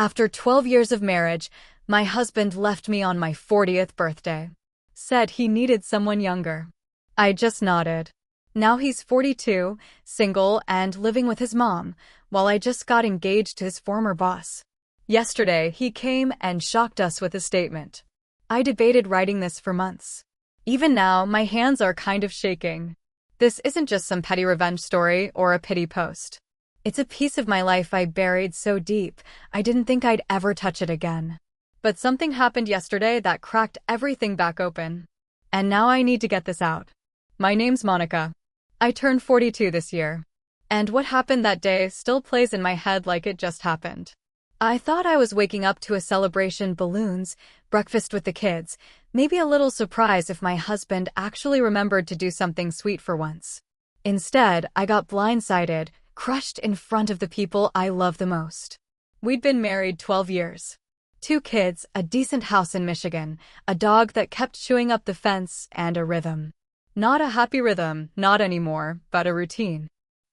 After 12 years of marriage, my husband left me on my 40th birthday. Said he needed someone younger. I just nodded. Now he's 42, single, and living with his mom, while I just got engaged to his former boss. Yesterday, he came and shocked us with a statement. I debated writing this for months. Even now, my hands are kind of shaking. This isn't just some petty revenge story or a pity post. It's a piece of my life I buried so deep, I didn't think I'd ever touch it again. But something happened yesterday that cracked everything back open. And now I need to get this out. My name's Monica. I turned 42 this year. And what happened that day still plays in my head like it just happened. I thought I was waking up to a celebration, balloons, breakfast with the kids, maybe a little surprise if my husband actually remembered to do something sweet for once. Instead, I got blindsided, crushed in front of the people I love the most. We'd been married 12 years. 2 kids, a decent house in Michigan, a dog that kept chewing up the fence, and a rhythm. Not a happy rhythm, not anymore, but a routine.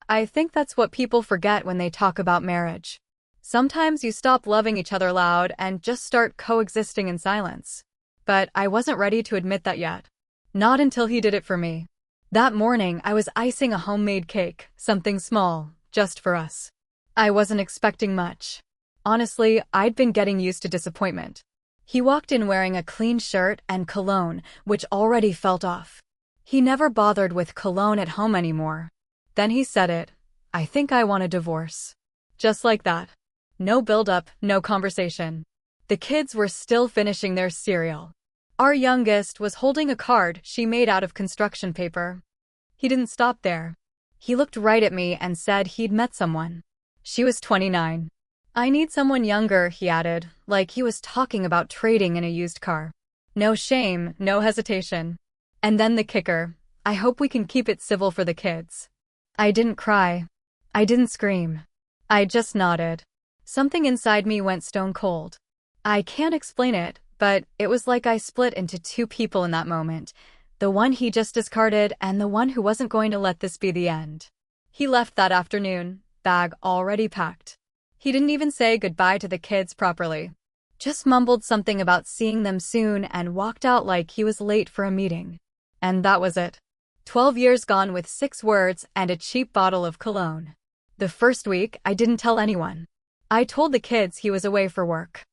I think that's what people forget when they talk about marriage. Sometimes you stop loving each other loud and just start coexisting in silence. But I wasn't ready to admit that yet. Not until he did it for me. That morning, I was icing a homemade cake, something small, just for us. I wasn't expecting much. Honestly, I'd been getting used to disappointment. He walked in wearing a clean shirt and cologne, which already felt off. He never bothered with cologne at home anymore. Then he said it. I think I want a divorce. Just like that. No build-up, no conversation. The kids were still finishing their cereal. Our youngest was holding a card she made out of construction paper. He didn't stop there. He looked right at me and said he'd met someone. She was 29. I need someone younger, he added, like he was talking about trading in a used car. No shame, no hesitation. And then the kicker. I hope we can keep it civil for the kids. I didn't cry. I didn't scream. I just nodded. Something inside me went stone cold. I can't explain it, but it was like I split into 2 people in that moment. The one he just discarded and the one who wasn't going to let this be the end. He left that afternoon, bag already packed. He didn't even say goodbye to the kids properly. Just mumbled something about seeing them soon and walked out like he was late for a meeting. And that was it. 12 years gone with 6 words and a cheap bottle of cologne. The first week, I didn't tell anyone. I told the kids he was away for work.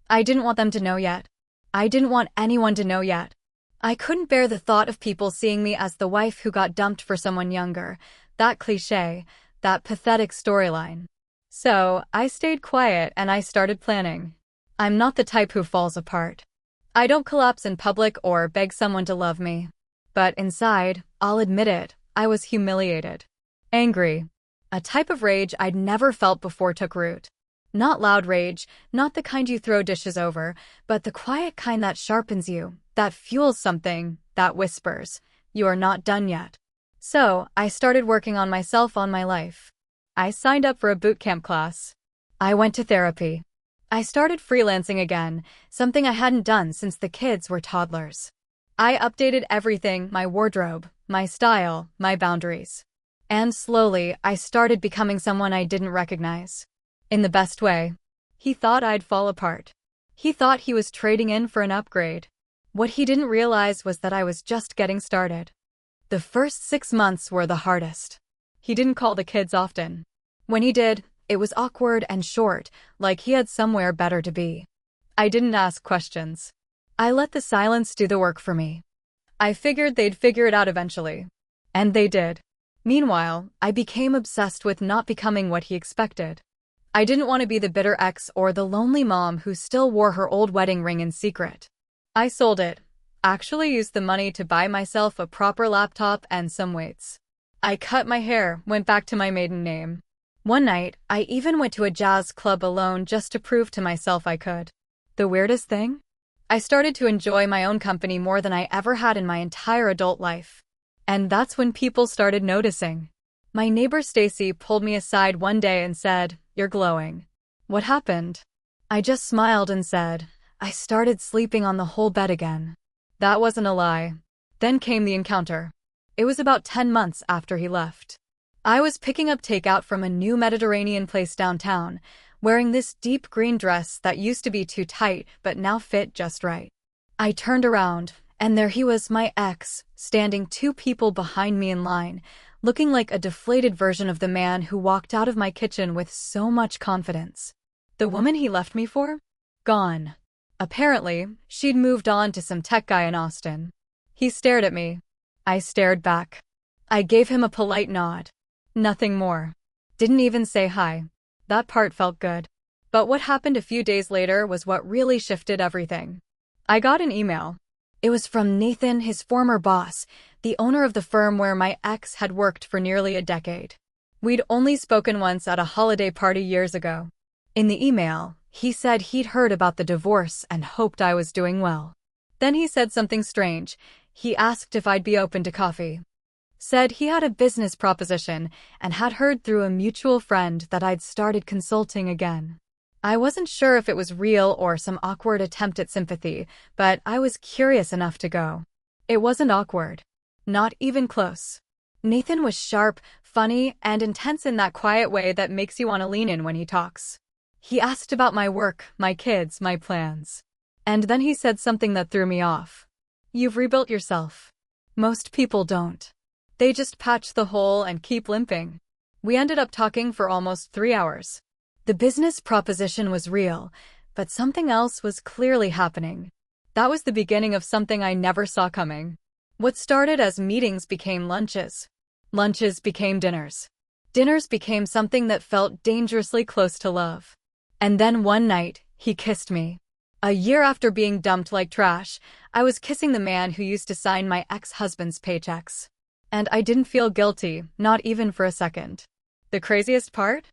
I didn't want them to know yet. I didn't want anyone to know yet. I couldn't bear the thought of people seeing me as the wife who got dumped for someone younger, that cliché, that pathetic storyline. So, I stayed quiet and I started planning. I'm not the type who falls apart. I don't collapse in public or beg someone to love me. But inside, I'll admit it, I was humiliated. Angry. A type of rage I'd never felt before took root. Not loud rage, not the kind you throw dishes over, but the quiet kind that sharpens you, that fuels something, that whispers, you are not done yet. So, I started working on myself, on my life. I signed up for a boot camp class. I went to therapy. I started freelancing again, something I hadn't done since the kids were toddlers. I updated everything, my wardrobe, my style, my boundaries. And slowly, I started becoming someone I didn't recognize. In the best way. He thought I'd fall apart. He thought he was trading in for an upgrade. What he didn't realize was that I was just getting started. The first 6 months were the hardest. He didn't call the kids often. When he did, it was awkward and short, like he had somewhere better to be. I didn't ask questions. I let the silence do the work for me. I figured they'd figure it out eventually. And they did. Meanwhile, I became obsessed with not becoming what he expected. I didn't want to be the bitter ex or the lonely mom who still wore her old wedding ring in secret. I sold it. Actually used the money to buy myself a proper laptop and some weights. I cut my hair, went back to my maiden name. One night, I even went to a jazz club alone just to prove to myself I could. The weirdest thing? I started to enjoy my own company more than I ever had in my entire adult life. And that's when people started noticing. My neighbor Stacy pulled me aside one day and said, "You're glowing." What happened? I just smiled and said, I started sleeping on the whole bed again. That wasn't a lie. Then came the encounter. It was about 10 months after he left. I was picking up takeout from a new Mediterranean place downtown, wearing this deep green dress that used to be too tight but now fit just right. I turned around, and there he was, my ex, standing 2 people behind me in line, looking like a deflated version of the man who walked out of my kitchen with so much confidence. The woman he left me for? Gone. Apparently, she'd moved on to some tech guy in Austin. He stared at me. I stared back. I gave him a polite nod. Nothing more. Didn't even say hi. That part felt good. But what happened a few days later was what really shifted everything. I got an email. It was from Nathan, his former boss, the owner of the firm where my ex had worked for nearly a decade. We'd only spoken once at a holiday party years ago. In the email, he said he'd heard about the divorce and hoped I was doing well. Then he said something strange. He asked if I'd be open to coffee. Said he had a business proposition and had heard through a mutual friend that I'd started consulting again. I wasn't sure if it was real or some awkward attempt at sympathy, but I was curious enough to go. It wasn't awkward. Not even close. Nathan was sharp, funny, and intense in that quiet way that makes you want to lean in when he talks. He asked about my work, my kids, my plans. And then he said something that threw me off. You've rebuilt yourself. Most people don't. They just patch the hole and keep limping. We ended up talking for almost 3 hours. The business proposition was real, but something else was clearly happening. That was the beginning of something I never saw coming. What started as meetings became lunches. Lunches became dinners. Dinners became something that felt dangerously close to love. And then one night, he kissed me. A year after being dumped like trash, I was kissing the man who used to sign my ex-husband's paychecks. And I didn't feel guilty, not even for a second. The craziest part?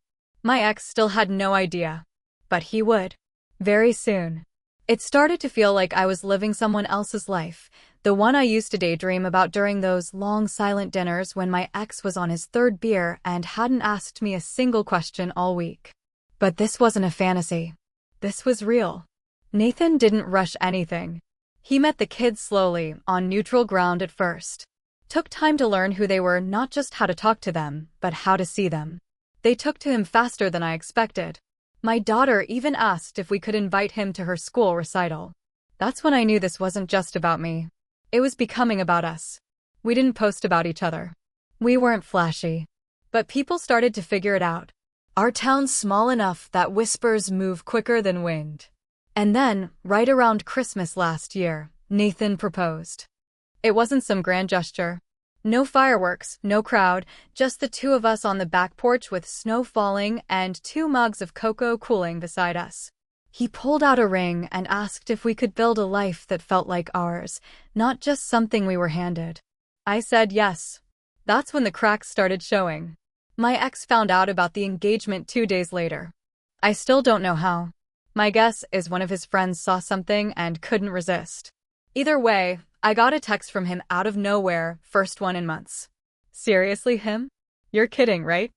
My ex still had no idea. But he would. Very soon. It started to feel like I was living someone else's life, the one I used to daydream about during those long silent dinners when my ex was on his 3rd beer and hadn't asked me a single question all week. But this wasn't a fantasy. This was real. Nathan didn't rush anything. He met the kids slowly, on neutral ground at first. Took time to learn who they were, not just how to talk to them, but how to see them. They took to him faster than I expected. My daughter even asked if we could invite him to her school recital. That's when I knew this wasn't just about me. It was becoming about us. We didn't post about each other. We weren't flashy. But people started to figure it out. Our town's small enough that whispers move quicker than wind. And then, right around Christmas last year, Nathan proposed. It wasn't some grand gesture. No fireworks, no crowd, just the 2 of us on the back porch with snow falling and 2 mugs of cocoa cooling beside us. He pulled out a ring and asked if we could build a life that felt like ours, not just something we were handed. I said yes. That's when the cracks started showing. My ex found out about the engagement 2 days later. I still don't know how. My guess is one of his friends saw something and couldn't resist. Either way, I got a text from him out of nowhere, first one in months. Seriously, him? You're kidding, right?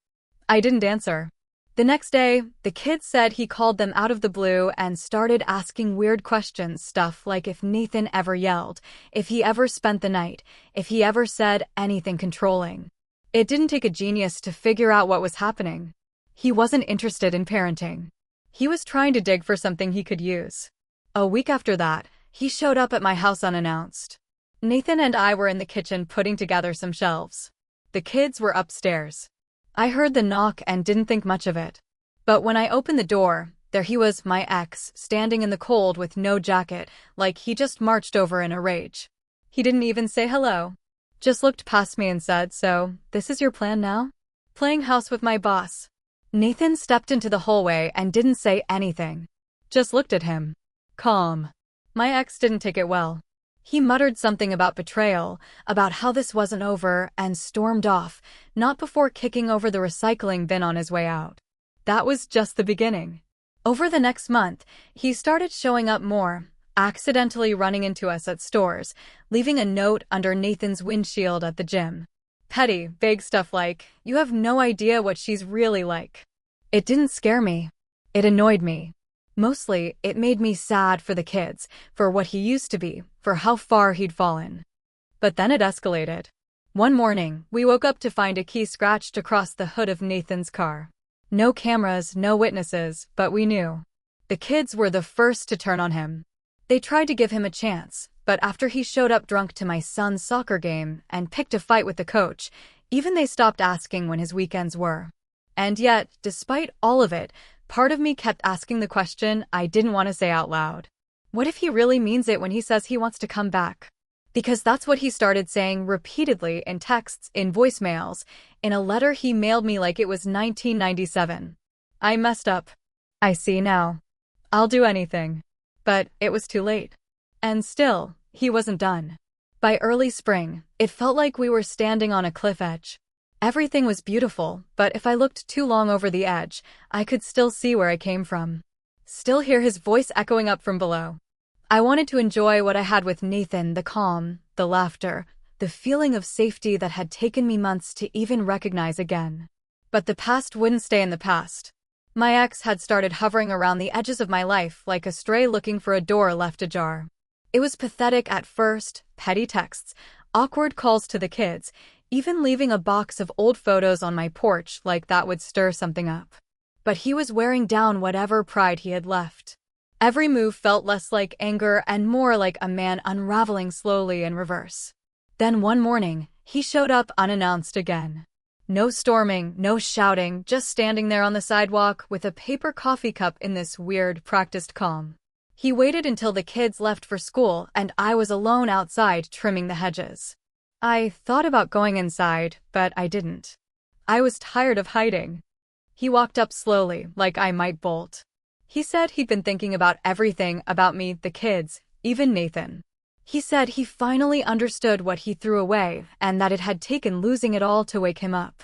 I didn't answer. The next day, the kids said he called them out of the blue and started asking weird questions, stuff like if Nathan ever yelled, if he ever spent the night, if he ever said anything controlling. It didn't take a genius to figure out what was happening. He wasn't interested in parenting. He was trying to dig for something he could use. A week after that, he showed up at my house unannounced. Nathan and I were in the kitchen putting together some shelves. The kids were upstairs. I heard the knock and didn't think much of it. But when I opened the door, there he was, my ex, standing in the cold with no jacket, like he just marched over in a rage. He didn't even say hello. Just looked past me and said, "So, this is your plan now? Playing house with my boss." Nathan stepped into the hallway and didn't say anything. Just looked at him. Calm. My ex didn't take it well. He muttered something about betrayal, about how this wasn't over, and stormed off, not before kicking over the recycling bin on his way out. That was just the beginning. Over the next month, he started showing up more, accidentally running into us at stores, leaving a note under Nathan's windshield at the gym. Petty, vague stuff like, "You have no idea what she's really like." It didn't scare me. It annoyed me. Mostly, it made me sad for the kids, for what he used to be, for how far he'd fallen. But then it escalated. One morning, we woke up to find a key scratched across the hood of Nathan's car. No cameras, no witnesses, but we knew. The kids were the first to turn on him. They tried to give him a chance, but after he showed up drunk to my son's soccer game and picked a fight with the coach, even they stopped asking when his weekends were. And yet, despite all of it, part of me kept asking the question I didn't want to say out loud. What if he really means it when he says he wants to come back? Because that's what he started saying repeatedly in texts, in voicemails, in a letter he mailed me like it was 1997. I messed up. I see now. I'll do anything. But it was too late. And still, he wasn't done. By early spring, it felt like we were standing on a cliff edge. Everything was beautiful, but if I looked too long over the edge, I could still see where I came from. Still hear his voice echoing up from below. I wanted to enjoy what I had with Nathan, the calm, the laughter, the feeling of safety that had taken me months to even recognize again. But the past wouldn't stay in the past. My ex had started hovering around the edges of my life like a stray looking for a door left ajar. It was pathetic at first, petty texts, awkward calls to the kids, even leaving a box of old photos on my porch like that would stir something up. But he was wearing down whatever pride he had left. Every move felt less like anger and more like a man unraveling slowly in reverse. Then one morning, he showed up unannounced again. No storming, no shouting, just standing there on the sidewalk with a paper coffee cup in this weird, practiced calm. He waited until the kids left for school and I was alone outside trimming the hedges. I thought about going inside, but I didn't. I was tired of hiding. He walked up slowly, like I might bolt. He said he'd been thinking about everything, about me, the kids, even Nathan. He said he finally understood what he threw away and that it had taken losing it all to wake him up.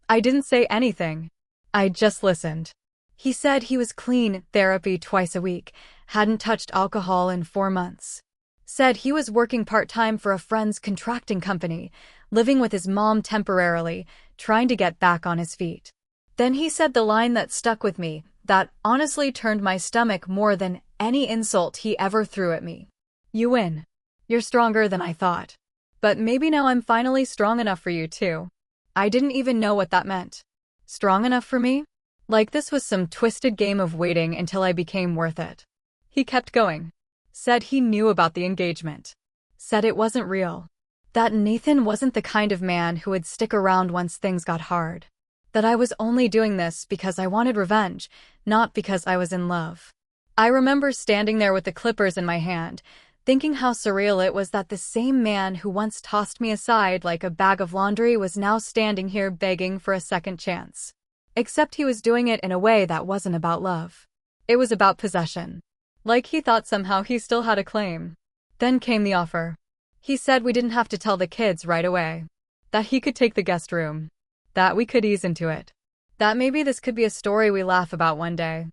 I didn't say anything. I just listened. He said he was clean, therapy twice a week, hadn't touched alcohol in 4 months. Said he was working part-time for a friend's contracting company, living with his mom temporarily, trying to get back on his feet. Then he said the line that stuck with me, that honestly turned my stomach more than any insult he ever threw at me. You win. You're stronger than I thought. But maybe now I'm finally strong enough for you too. I didn't even know what that meant. Strong enough for me? Like this was some twisted game of waiting until I became worth it. He kept going. Said he knew about the engagement. Said it wasn't real. That Nathan wasn't the kind of man who would stick around once things got hard. That I was only doing this because I wanted revenge, not because I was in love. I remember standing there with the clippers in my hand, thinking how surreal it was that the same man who once tossed me aside like a bag of laundry was now standing here begging for a second chance. Except he was doing it in a way that wasn't about love. It was about possession. Like he thought somehow he still had a claim. Then came the offer. He said we didn't have to tell the kids right away. That he could take the guest room. That we could ease into it. That maybe this could be a story we laugh about one day.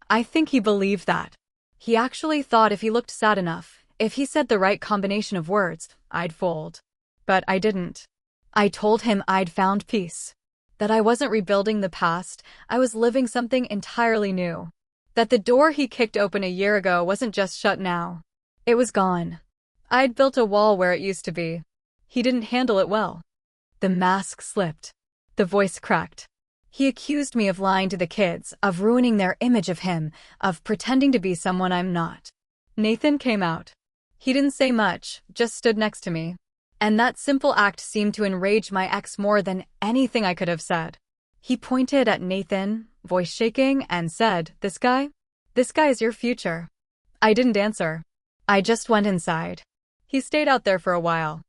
I think he believed that. He actually thought if he looked sad enough, if he said the right combination of words, I'd fold. But I didn't. I told him I'd found peace. That I wasn't rebuilding the past, I was living something entirely new. That the door he kicked open a year ago wasn't just shut now. It was gone. I'd built a wall where it used to be. He didn't handle it well. The mask slipped. The voice cracked. He accused me of lying to the kids, of ruining their image of him, of pretending to be someone I'm not. Nathan came out. He didn't say much, just stood next to me. And that simple act seemed to enrage my ex more than anything I could have said. He pointed at Nathan, voice shaking, and said, This guy is your future. I didn't answer. I just went inside. He stayed out there for a while.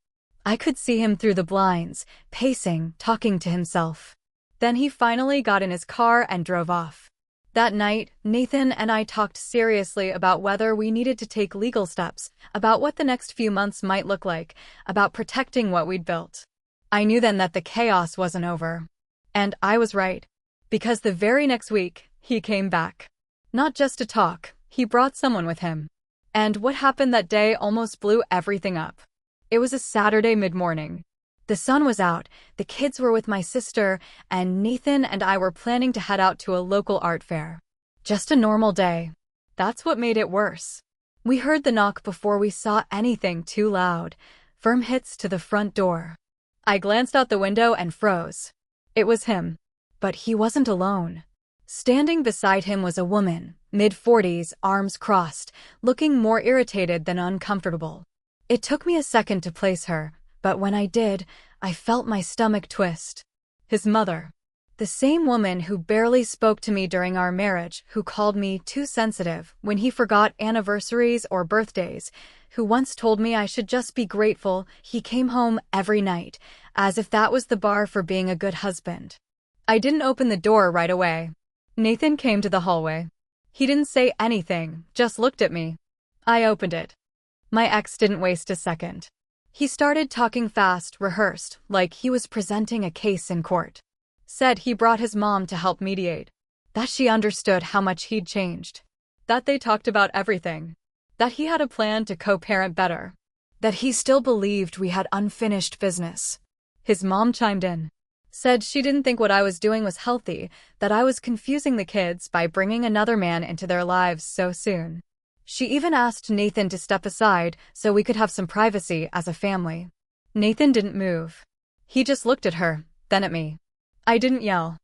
I could see him through the blinds, pacing, talking to himself. Then he finally got in his car and drove off. That night, Nathan and I talked seriously about whether we needed to take legal steps, about what the next few months might look like, about protecting what we'd built. I knew then that the chaos wasn't over. And I was right. Because the very next week, he came back. Not just to talk, he brought someone with him. And what happened that day almost blew everything up. It was a Saturday mid-morning. The sun was out, the kids were with my sister, and Nathan and I were planning to head out to a local art fair. Just a normal day. That's what made it worse. We heard the knock before we saw anything too loud. Firm hits to the front door. I glanced out the window and froze. It was him. But he wasn't alone. Standing beside him was a woman, mid-40s, arms crossed, looking more irritated than uncomfortable. It took me a second to place her, but when I did, I felt my stomach twist. His mother. The same woman who barely spoke to me during our marriage, who called me too sensitive when he forgot anniversaries or birthdays, who once told me I should just be grateful he came home every night, as if that was the bar for being a good husband. I didn't open the door right away. Nathan came to the hallway. He didn't say anything, just looked at me. I opened it. My ex didn't waste a second. He started talking fast, rehearsed, like he was presenting a case in court. Said he brought his mom to help mediate. That she understood how much he'd changed. That they talked about everything. That he had a plan to co-parent better. That he still believed we had unfinished business. His mom chimed in. Said she didn't think what I was doing was healthy, that I was confusing the kids by bringing another man into their lives so soon. She even asked Nathan to step aside so we could have some privacy as a family. Nathan didn't move. He just looked at her, then at me. I didn't yell.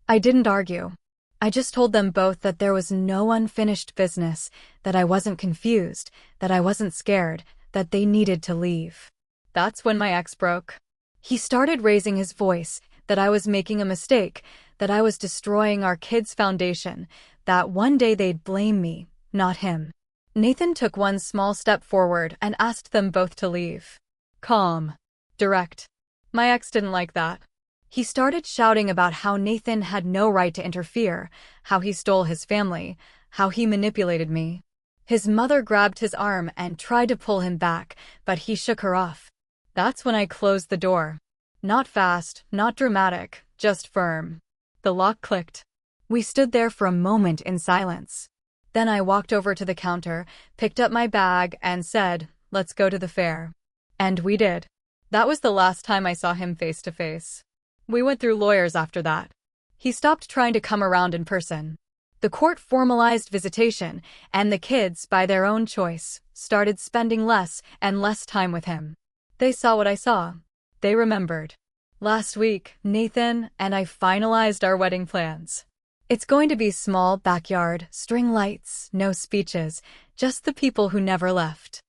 I didn't argue. I just told them both that there was no unfinished business, that I wasn't confused, that I wasn't scared, that they needed to leave. That's when my ex broke. He started raising his voice, that I was making a mistake, that I was destroying our kids' foundation, that one day they'd blame me, not him. Nathan took one small step forward and asked them both to leave. Calm. Direct. My ex didn't like that. He started shouting about how Nathan had no right to interfere, how he stole his family, how he manipulated me. His mother grabbed his arm and tried to pull him back, but he shook her off. That's when I closed the door. Not fast, not dramatic, just firm. The lock clicked. We stood there for a moment in silence. Then I walked over to the counter, picked up my bag, and said, "Let's go to the fair." And we did. That was the last time I saw him face to face. We went through lawyers after that. He stopped trying to come around in person. The court formalized visitation, and the kids, by their own choice, started spending less and less time with him. They saw what I saw. They remembered. Last week, Nathan and I finalized our wedding plans. It's going to be small backyard, string lights, no speeches, just the people who never left.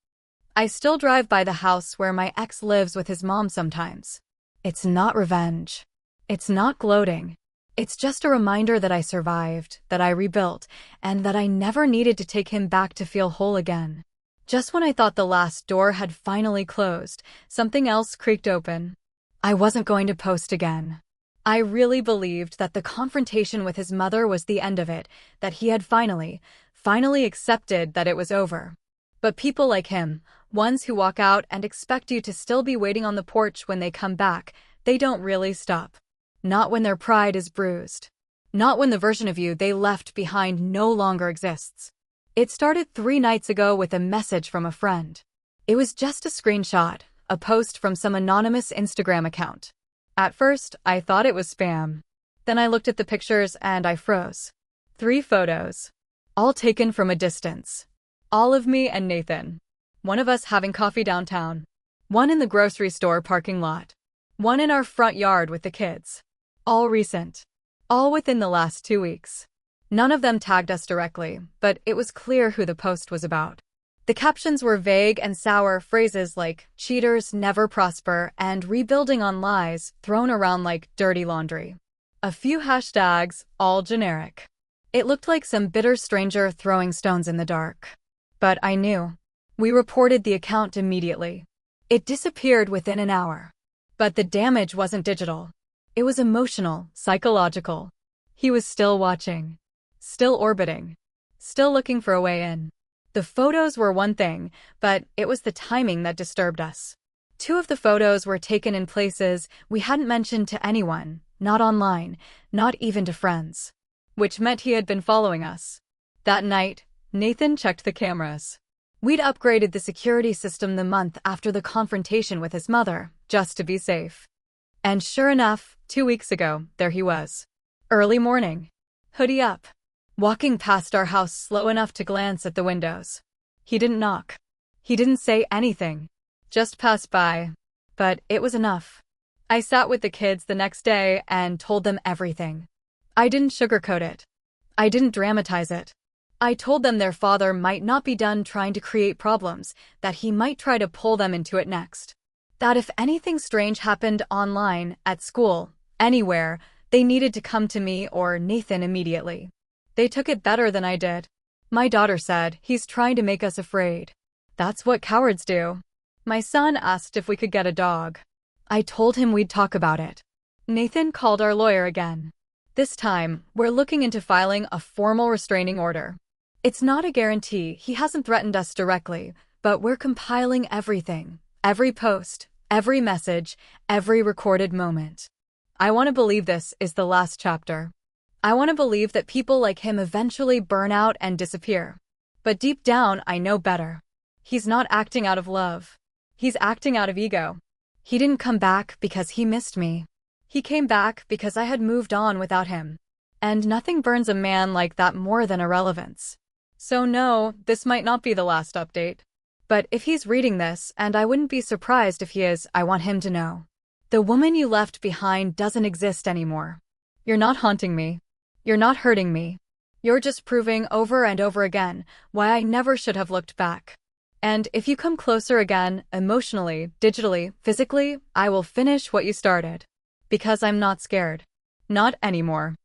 I still drive by the house where my ex lives with his mom sometimes. It's not revenge. It's not gloating. It's just a reminder that I survived, that I rebuilt, and that I never needed to take him back to feel whole again. Just when I thought the last door had finally closed, something else creaked open. I wasn't going to post again. I really believed that the confrontation with his mother was the end of it, that he had finally accepted that it was over. But people like him, ones who walk out and expect you to still be waiting on the porch when they come back, they don't really stop. Not when their pride is bruised. Not when the version of you they left behind no longer exists. It started 3 nights ago with a message from a friend. It was just a screenshot, a post from some anonymous Instagram account. At first, I thought it was spam. Then I looked at the pictures and I froze. 3 photos. All taken from a distance. All of me and Nathan. One of us having coffee downtown. One in the grocery store parking lot. One in our front yard with the kids. All recent. All within the last 2 weeks. None of them tagged us directly, but it was clear who the post was about. The captions were vague and sour, phrases like "cheaters never prosper" and "rebuilding on lies" thrown around like dirty laundry. A few hashtags, all generic. It looked like some bitter stranger throwing stones in the dark. But I knew. We reported the account immediately. It disappeared within an hour. But the damage wasn't digital. It was emotional, psychological. He was still watching. Still orbiting. Still looking for a way in. The photos were one thing, but it was the timing that disturbed us. 2 of the photos were taken in places we hadn't mentioned to anyone, not online, not even to friends. Which meant he had been following us. That night, Nathan checked the cameras. We'd upgraded the security system the month after the confrontation with his mother, just to be safe. And sure enough, 2 weeks ago, there he was. Early morning. Hoodie up. Walking past our house slow enough to glance at the windows. He didn't knock. He didn't say anything. Just passed by. But it was enough. I sat with the kids the next day and told them everything. I didn't sugarcoat it. I didn't dramatize it. I told them their father might not be done trying to create problems, that he might try to pull them into it next. That if anything strange happened online, at school, anywhere, they needed to come to me or Nathan immediately. They took it better than I did. My daughter said, "He's trying to make us afraid." That's what cowards do. My son asked if we could get a dog. I told him we'd talk about it. Nathan called our lawyer again. This time, we're looking into filing a formal restraining order. It's not a guarantee, he hasn't threatened us directly, but we're compiling everything. Every post, every message, every recorded moment. I want to believe this is the last chapter. I want to believe that people like him eventually burn out and disappear. But deep down, I know better. He's not acting out of love. He's acting out of ego. He didn't come back because he missed me. He came back because I had moved on without him. And nothing burns a man like that more than irrelevance. So no, this might not be the last update. But if he's reading this, and I wouldn't be surprised if he is, I want him to know. The woman you left behind doesn't exist anymore. You're not haunting me. You're not hurting me. You're just proving over and over again why I never should have looked back. And if you come closer again, emotionally, digitally, physically, I will finish what you started. Because I'm not scared. Not anymore.